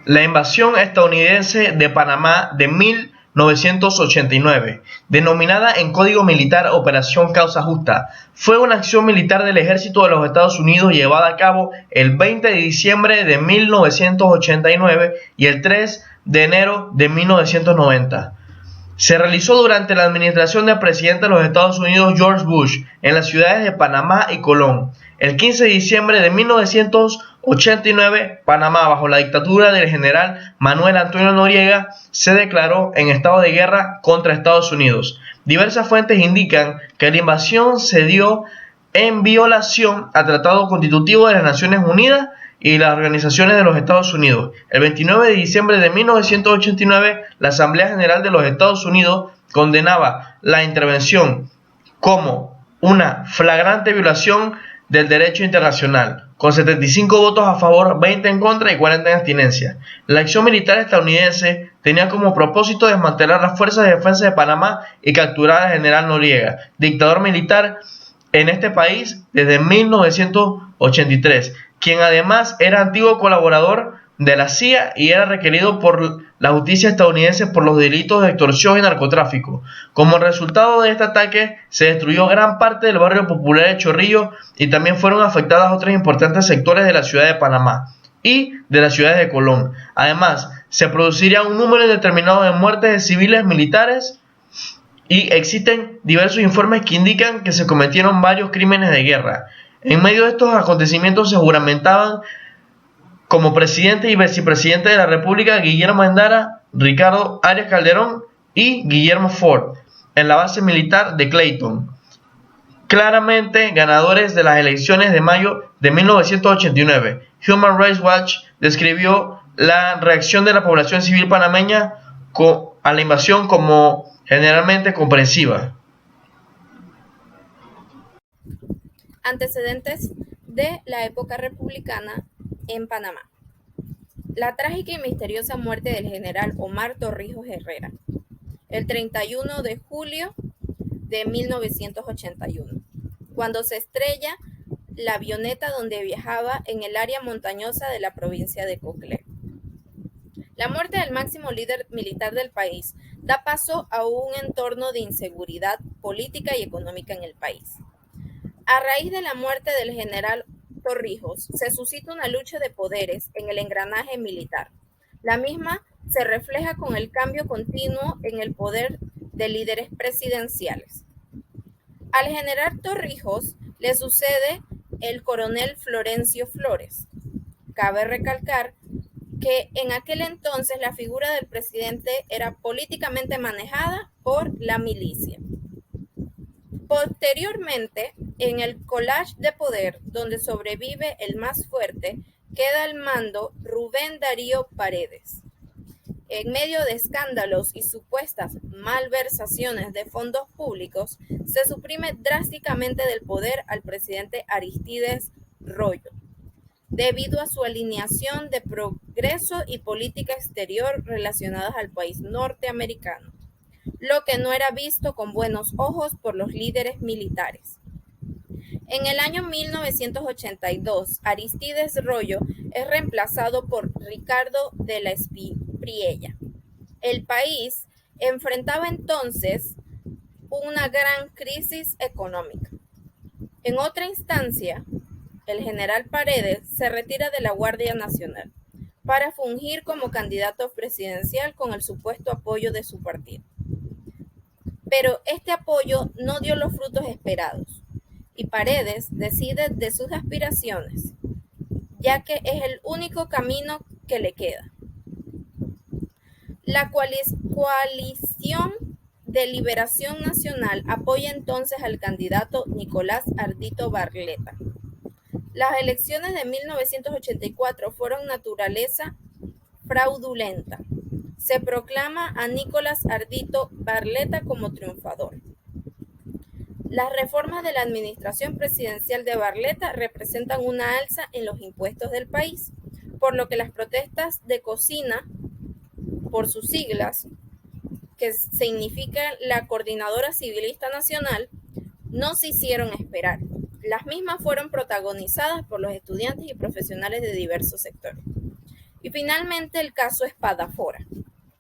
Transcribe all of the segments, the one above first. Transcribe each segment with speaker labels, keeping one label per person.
Speaker 1: La invasión estadounidense de Panamá de 1989, denominada en código militar Operación Causa Justa, fue una acción militar del ejército de los Estados Unidos llevada a cabo el 20 de diciembre de 1989 y el 3 de enero de 1990. Se realizó durante la administración del presidente de los Estados Unidos George Bush en las ciudades de Panamá y Colón. El 15 de diciembre de 1989, Panamá, bajo la dictadura del general Manuel Antonio Noriega, se declaró en estado de guerra contra Estados Unidos. Diversas fuentes indican que la invasión se dio en violación al Tratado Constitutivo de las Naciones Unidas y las organizaciones de los Estados Unidos. El 29 de diciembre de 1989, la Asamblea General de los Estados Unidos condenaba la intervención como una flagrante violación del derecho internacional, con 75 votos a favor, 20 en contra y 40 en abstinencia. La acción militar estadounidense tenía como propósito desmantelar las fuerzas de defensa de Panamá y capturar al general Noriega, dictador militar en este país desde 1983, quien además era antiguo colaborador de la CIA y era requerido por la justicia estadounidense por los delitos de extorsión y narcotráfico. Como resultado de este ataque, se destruyó gran parte del barrio popular de Chorrillo y también fueron afectadas otros importantes sectores de la ciudad de Panamá y de las ciudades de Colón. Además, se produciría un número indeterminado de muertes de civiles militares y existen diversos informes que indican que se cometieron varios crímenes de guerra. En medio de estos acontecimientos se juramentaban como presidente y vicepresidente de la República Guillermo Endara, Ricardo Arias Calderón y Guillermo Ford en la base militar de Clayton, claramente ganadores de las elecciones de mayo de 1989. Human Rights Watch describió la reacción de la población civil panameña a la invasión como generalmente comprensiva.
Speaker 2: Antecedentes de la época republicana en Panamá. La trágica y misteriosa muerte del general Omar Torrijos Herrera, el 31 de julio de 1981, cuando se estrella la avioneta donde viajaba en el área montañosa de la provincia de Coclé. La muerte del máximo líder militar del país da paso a un entorno de inseguridad política y económica en el país. A raíz de la muerte del general Torrijos, se suscita una lucha de poderes en el engranaje militar. La misma se refleja con el cambio continuo en el poder de líderes presidenciales. Al general Torrijos le sucede el coronel Florencio Flores. Cabe recalcar que en aquel entonces la figura del presidente era políticamente manejada por la milicia. Posteriormente, en el collage de poder, donde sobrevive el más fuerte, queda al mando Rubén Darío Paredes. En medio de escándalos y supuestas malversaciones de fondos públicos, se suprime drásticamente del poder al presidente Aristides Royo, debido a su alineación de progreso y política exterior relacionadas al país norteamericano, lo que no era visto con buenos ojos por los líderes militares. En el año 1982, Aristides Royo es reemplazado por Ricardo de la Espriella. El país enfrentaba entonces una gran crisis económica. En otra instancia, el general Paredes se retira de la Guardia Nacional para fungir como candidato presidencial con el supuesto apoyo de su partido. Pero este apoyo no dio los frutos esperados y Paredes decide de sus aspiraciones, ya que es el único camino que le queda. La coalición de Liberación Nacional apoya entonces al candidato Nicolás Ardito Barletta. Las elecciones de 1984 fueron naturaleza fraudulenta. Se proclama a Nicolás Ardito Barletta como triunfador. Las reformas de la administración presidencial de Barletta representan una alza en los impuestos del país, por lo que las protestas de Cocina, por sus siglas, que significa la Coordinadora Civilista Nacional, no se hicieron esperar. Las mismas fueron protagonizadas por los estudiantes y profesionales de diversos sectores. Y finalmente el caso Espadafora.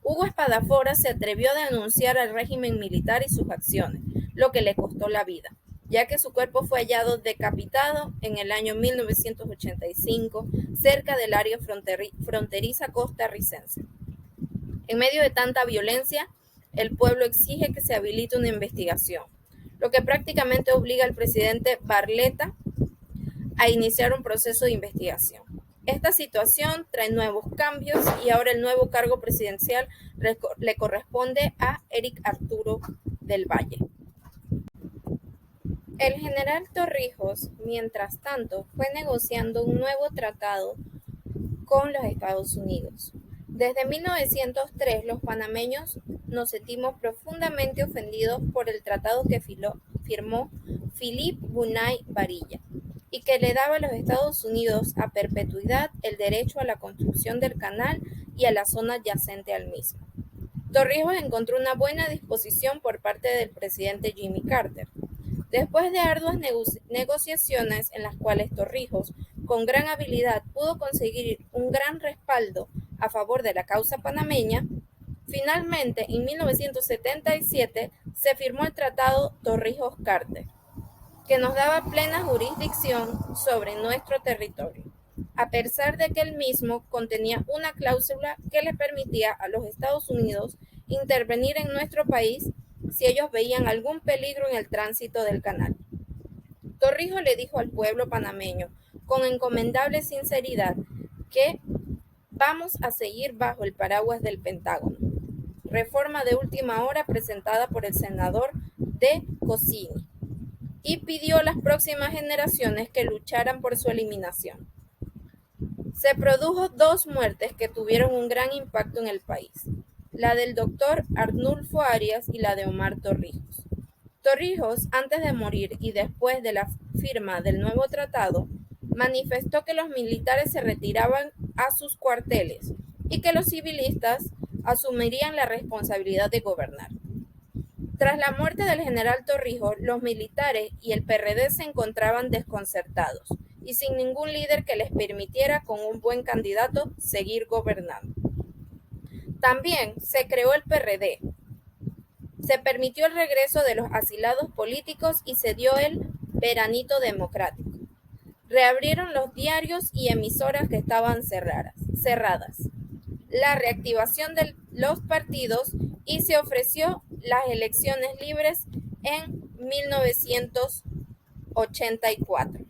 Speaker 2: Hugo Espadafora se atrevió a denunciar al régimen militar y sus acciones, lo que le costó la vida, ya que su cuerpo fue hallado decapitado en el año 1985 cerca del área fronteriza costarricense. En medio de tanta violencia, el pueblo exige que se habilite una investigación, lo que prácticamente obliga al presidente Barletta a iniciar un proceso de investigación. Esta situación trae nuevos cambios y ahora el nuevo cargo presidencial le corresponde a Eric Arturo del Valle. El general Torrijos, mientras tanto, fue negociando un nuevo tratado con los Estados Unidos. Desde 1903, los panameños nos sentimos profundamente ofendidos por el tratado que firmó Philip Bunay Varilla y que le daba a los Estados Unidos a perpetuidad el derecho a la construcción del canal y a la zona adyacente al mismo. Torrijos encontró una buena disposición por parte del presidente Jimmy Carter. Después de arduas negociaciones en las cuales Torrijos, con gran habilidad, pudo conseguir un gran respaldo a favor de la causa panameña, finalmente en 1977 se firmó el Tratado Torrijos-Carter, que nos daba plena jurisdicción sobre nuestro territorio, a pesar de que el mismo contenía una cláusula que le permitía a los Estados Unidos intervenir en nuestro país si ellos veían algún peligro en el tránsito del canal. Torrijos le dijo al pueblo panameño con encomendable sinceridad que vamos a seguir bajo el paraguas del Pentágono, reforma de última hora presentada por el senador de Cossini, y pidió a las próximas generaciones que lucharan por su eliminación. Se produjo dos muertes que tuvieron un gran impacto en el país, la del doctor Arnulfo Arias y la de Omar Torrijos. Torrijos, antes de morir y después de la firma del nuevo tratado, manifestó que los militares se retiraban a sus cuarteles y que los civilistas asumirían la responsabilidad de gobernar. Tras la muerte del general Torrijos, los militares y el PRD se encontraban desconcertados y sin ningún líder que les permitiera con un buen candidato seguir gobernando. También se creó el PRD, se permitió el regreso de los asilados políticos y se dio el veranito democrático. Reabrieron los diarios y emisoras que estaban cerradas, la reactivación de los partidos y se ofreció las elecciones libres en 1984.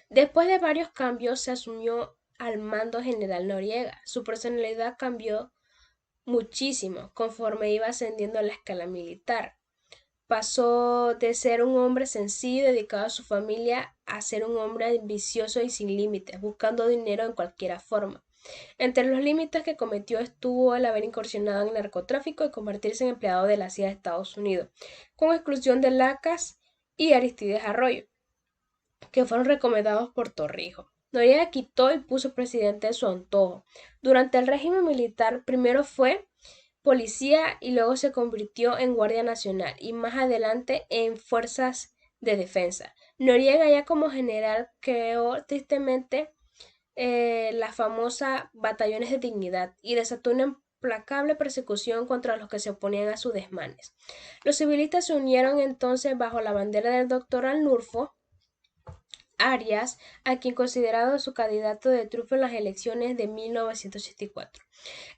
Speaker 3: Después de varios cambios se asumió al mando general Noriega. Su personalidad cambió muchísimo conforme iba ascendiendo a la escala militar. Pasó de ser un hombre sencillo y dedicado a su familia a ser un hombre ambicioso y sin límites, buscando dinero en cualquier forma. Entre los límites que cometió estuvo el haber incursionado en el narcotráfico y convertirse en empleado de la CIA de Estados Unidos, con exclusión de Lacas y Aristides Arroyo, que fueron recomendados por Torrijos. Noriega quitó y puso presidente de su antojo. Durante el régimen militar, primero fue policía y luego se convirtió en Guardia Nacional y más adelante en Fuerzas de Defensa. Noriega ya como general creó tristemente la famosa Batallones de Dignidad y desató una implacable persecución contra los que se oponían a sus desmanes. Los civilistas se unieron entonces bajo la bandera del doctor Arnulfo Arias, a quien considerado su candidato de triunfo en las elecciones de 1984.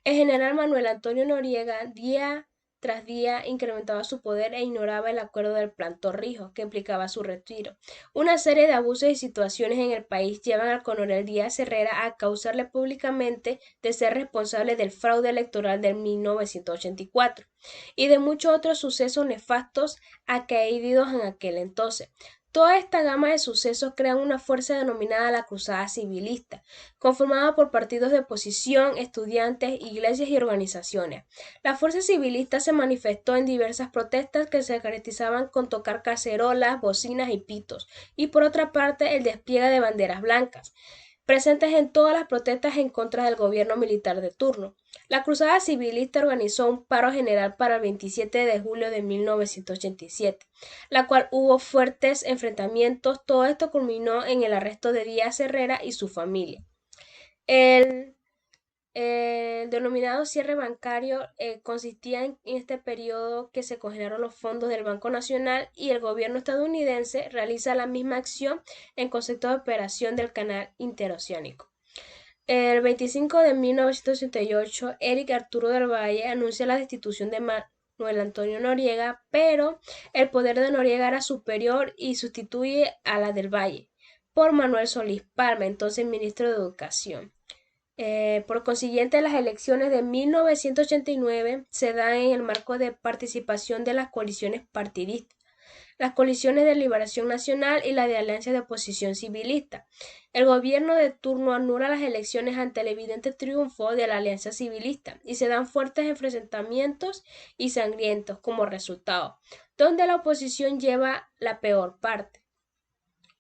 Speaker 3: El general Manuel Antonio Noriega día tras día incrementaba su poder e ignoraba el acuerdo del Plan Torrijos, que implicaba su retiro. Una serie de abusos y situaciones en el país llevan al coronel Díaz Herrera a acusarle públicamente de ser responsable del fraude electoral de 1984 y de muchos otros sucesos nefastos acaecidos en aquel entonces. Toda esta gama de sucesos crean una fuerza denominada la Cruzada Civilista, conformada por partidos de oposición, estudiantes, iglesias y organizaciones. La fuerza civilista se manifestó en diversas protestas que se caracterizaban con tocar cacerolas, bocinas y pitos, y por otra parte el despliegue de banderas blancas. presentes en todas las protestas en contra del gobierno militar de turno. La Cruzada Civilista organizó un paro general para el 27 de julio de 1987, la cual hubo fuertes enfrentamientos. Todo esto culminó en el arresto de Díaz Herrera y su familia. El el denominado cierre bancario consistía en este periodo que se congelaron los fondos del Banco Nacional y el gobierno estadounidense realiza la misma acción en concepto de operación del canal interoceánico. El 25 de 1988, Eric Arturo del Valle anuncia la destitución de Manuel Antonio Noriega, pero el poder de Noriega era superior y sustituye a la del Valle por Manuel Solís Palma, entonces ministro de Educación. Por consiguiente, las elecciones de 1989 se dan en el marco de participación de las coaliciones partidistas, las coaliciones de Liberación Nacional y la de Alianza de Oposición Civilista. El gobierno de turno anula las elecciones ante el evidente triunfo de la Alianza Civilista y se dan fuertes enfrentamientos y sangrientos como resultado, donde la oposición lleva la peor parte.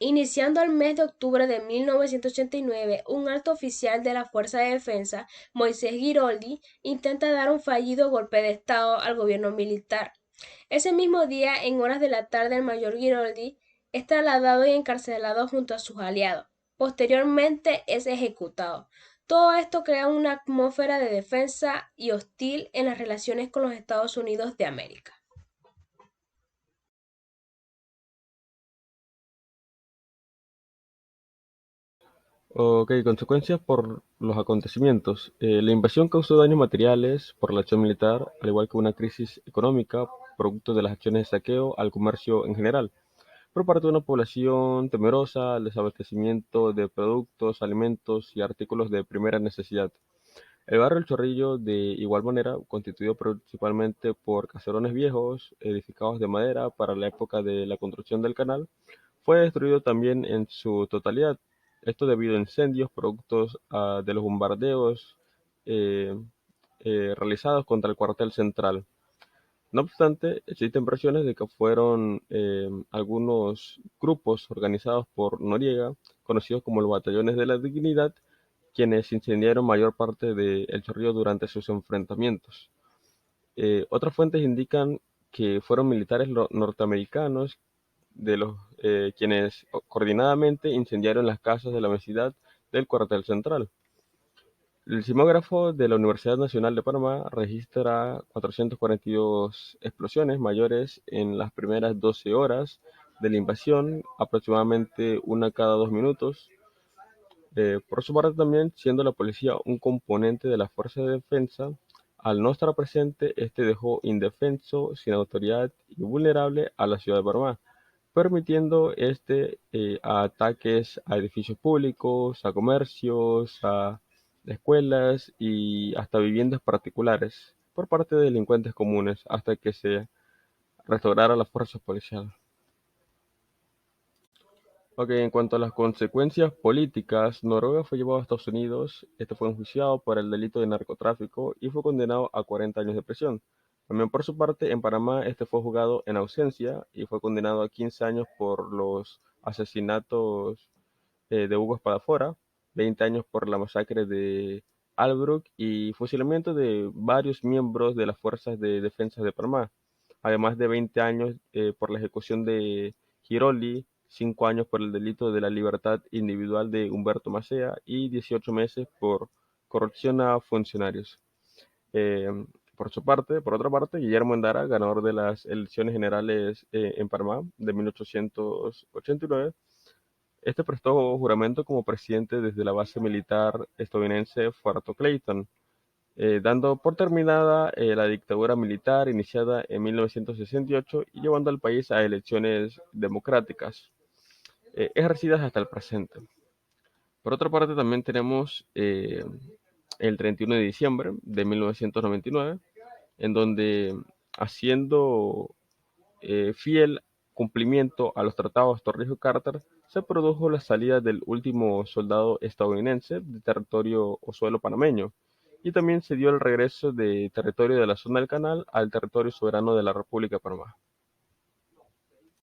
Speaker 3: Iniciando el mes de octubre de 1989, un alto oficial de la Fuerza de Defensa, Moisés Giroldi, intenta dar un fallido golpe de Estado al gobierno militar. Ese mismo día, en horas de la tarde, el mayor Giroldi es trasladado y encarcelado junto a sus aliados. Posteriormente es ejecutado. Todo esto crea una atmósfera de defensa y hostil en las relaciones con los Estados Unidos de América.
Speaker 4: Ok, consecuencias por los acontecimientos. La invasión causó daños materiales por la acción militar, al igual que una crisis económica, producto de las acciones de saqueo al comercio en general, por parte de una población temerosa al desabastecimiento de productos, alimentos y artículos de primera necesidad. El barrio El Chorrillo, de igual manera, constituido principalmente por caserones viejos, edificados de madera para la época de la construcción del canal, fue destruido también en su totalidad. Esto debido a incendios productos de los bombardeos eh, realizados contra el cuartel central. No obstante, existen versiones de que fueron algunos grupos organizados por Noriega, conocidos como los Batallones de la Dignidad, quienes incendiaron mayor parte de El Chorrillo durante sus enfrentamientos. Otras fuentes indican que fueron militares norteamericanos de los quienes coordinadamente incendiaron las casas de la vecindad del cuartel central. El sismógrafo de la Universidad Nacional de Panamá registra 442 explosiones mayores en las primeras 12 horas de la invasión, aproximadamente una cada 2 minutos. Por su parte también, siendo la policía un componente de la fuerza de defensa, al no estar presente, este dejó indefenso, sin autoridad y vulnerable a la ciudad de Panamá, permitiendo a ataques a edificios públicos, a comercios, a escuelas y hasta viviendas particulares por parte de delincuentes comunes hasta que se restaurara la fuerza policial. Ok, en cuanto a las consecuencias políticas, Noruega fue llevado a Estados Unidos, este fue enjuiciado por el delito de narcotráfico y fue condenado a 40 años de prisión. También por su parte, en Panamá, este fue juzgado en ausencia y fue condenado a 15 años por los asesinatos de Hugo Espadafora, 20 años por la masacre de Albrook y fusilamiento de varios miembros de las fuerzas de defensa de Panamá, además de 20 años por la ejecución de Giroldi, 5 años por el delito de la libertad individual de Humberto Macea y 18 meses por corrupción a funcionarios. Eh, por otra parte, Guillermo Endara, ganador de las elecciones generales en Panamá de 1889, este prestó juramento como presidente desde la base militar estadounidense Puerto Clayton, dando por terminada la dictadura militar iniciada en 1968 y llevando al país a elecciones democráticas, ejercidas hasta el presente. Por otra parte, también tenemos el 31 de diciembre de 1999, en donde, haciendo fiel cumplimiento a los tratados Torrijos-Carter, se produjo la salida del último soldado estadounidense de territorio o suelo panameño, y también se dio el regreso de territorio de la zona del canal al territorio soberano de la República de Panamá.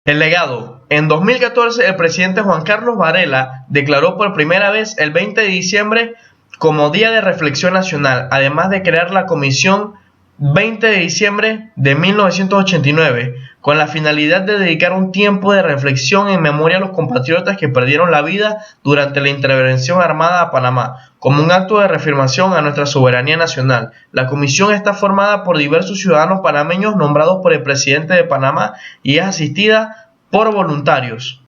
Speaker 1: El legado. En 2014, el presidente Juan Carlos Varela declaró por primera vez el 20 de diciembre como Día de Reflexión Nacional, además de crear la Comisión 20 de diciembre de 1989, con la finalidad de dedicar un tiempo de reflexión en memoria a los compatriotas que perdieron la vida durante la intervención armada a Panamá, como un acto de reafirmación a nuestra soberanía nacional. La comisión está formada por diversos ciudadanos panameños nombrados por el presidente de Panamá y es asistida por voluntarios.